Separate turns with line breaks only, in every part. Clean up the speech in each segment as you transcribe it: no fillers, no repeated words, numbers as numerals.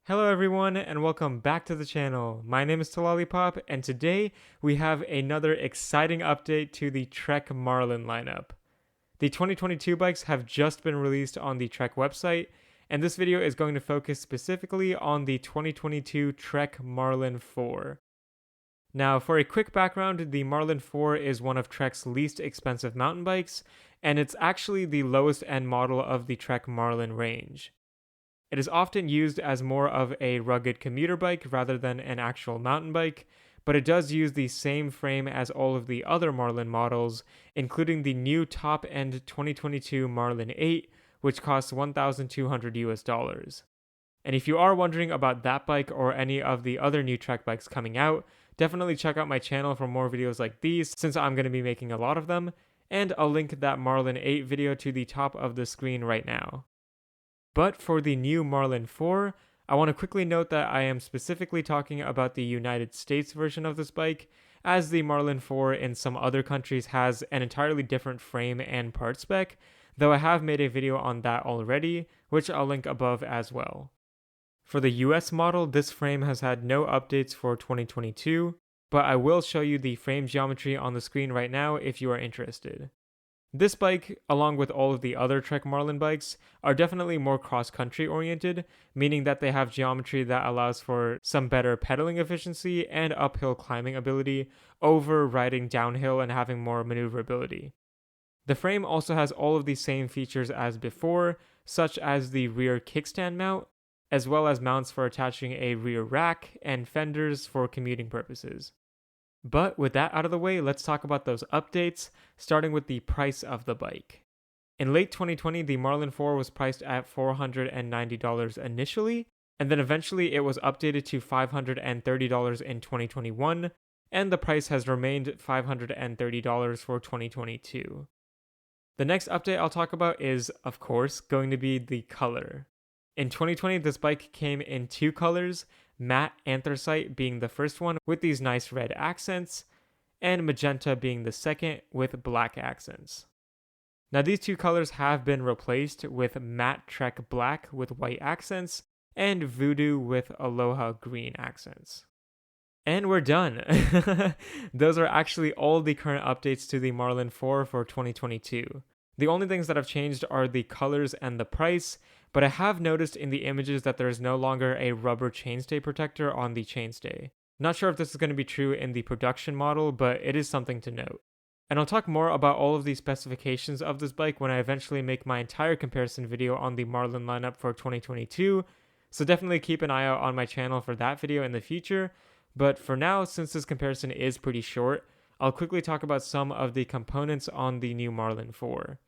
Hello everyone and welcome back to the channel. My name is Lollipop and today we have another exciting update to the Trek Marlin lineup. The 2022 bikes have just been released on the Trek website, and this video is going to focus specifically on the 2022 Trek Marlin 4. Now, for a quick background, the Marlin 4 is one of Trek's least expensive mountain bikes, and it's actually the lowest end model of the Trek Marlin range. It is often used as more of a rugged commuter bike rather than an actual mountain bike, but it does use the same frame as all of the other Marlin models, including the new top-end 2022 Marlin 8, which costs $1,200 US. And if you are wondering about that bike or any of the other new Trek bikes coming out, definitely check out my channel for more videos like these, since I'm going to be making a lot of them, and I'll link that Marlin 8 video to the top of the screen right now. But for the new Marlin 4, I want to quickly note that I am specifically talking about the United States version of this bike, as the Marlin 4 in some other countries has an entirely different frame and part spec, though I have made a video on that already, which I'll link above as well. For the US model, this frame has had no updates for 2022, but I will show you the frame geometry on the screen right now if you are interested. This bike, along with all of the other Trek Marlin bikes, are definitely more cross-country oriented, meaning that they have geometry that allows for some better pedaling efficiency and uphill climbing ability over riding downhill and having more maneuverability. The frame also has all of the same features as before, such as the rear kickstand mount, as well as mounts for attaching a rear rack and fenders for commuting purposes. But with that out of the way, let's talk about those updates, starting with the price of the bike. In late 2020, the Marlin 4 was priced at $490 initially, and then eventually it was updated to $530 in 2021, and the price has remained $530 for 2022. The next update I'll talk about is, of course, going to be the color. In 2020, this bike came in two colors, matte anthracite being the first one with these nice red accents, and magenta being the second with black accents. Now these two colors have been replaced with matte Trek black with white accents and voodoo with aloha green accents. And we're done. Those are actually all the current updates to the Marlin 4 for 2022. The only things that have changed are the colors and the price, but I have noticed in the images that there is no longer a rubber chainstay protector on the chainstay. Not sure if this is going to be true in the production model, but it is something to note. And I'll talk more about all of the specifications of this bike when I eventually make my entire comparison video on the Marlin lineup for 2022, so definitely keep an eye out on my channel for that video in the future. But for now, since this comparison is pretty short, I'll quickly talk about some of the components on the new Marlin 4.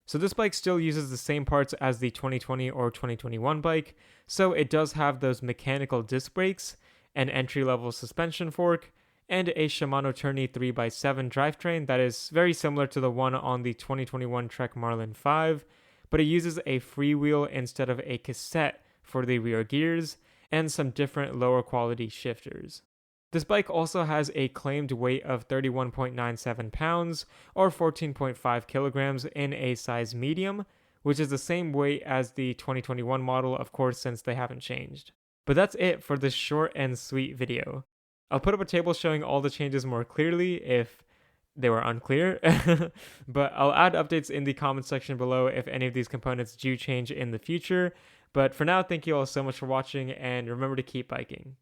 So this bike still uses the same parts as the 2020 or 2021 bike, so it does have those mechanical disc brakes, an entry-level suspension fork, and a Shimano Tourney 3x7 drivetrain that is very similar to the one on the 2021 Trek Marlin 5, but it uses a freewheel instead of a cassette for the rear gears, and some different lower quality shifters. This bike also has a claimed weight of 31.97 pounds or 14.5 kilograms in a size medium, which is the same weight as the 2021 model, of course, since they haven't changed. But that's it for this short and sweet video. I'll put up a table showing all the changes more clearly if they were unclear, but I'll add updates in the comment section below if any of these components do change in the future. But for now, thank you all so much for watching, and remember to keep biking.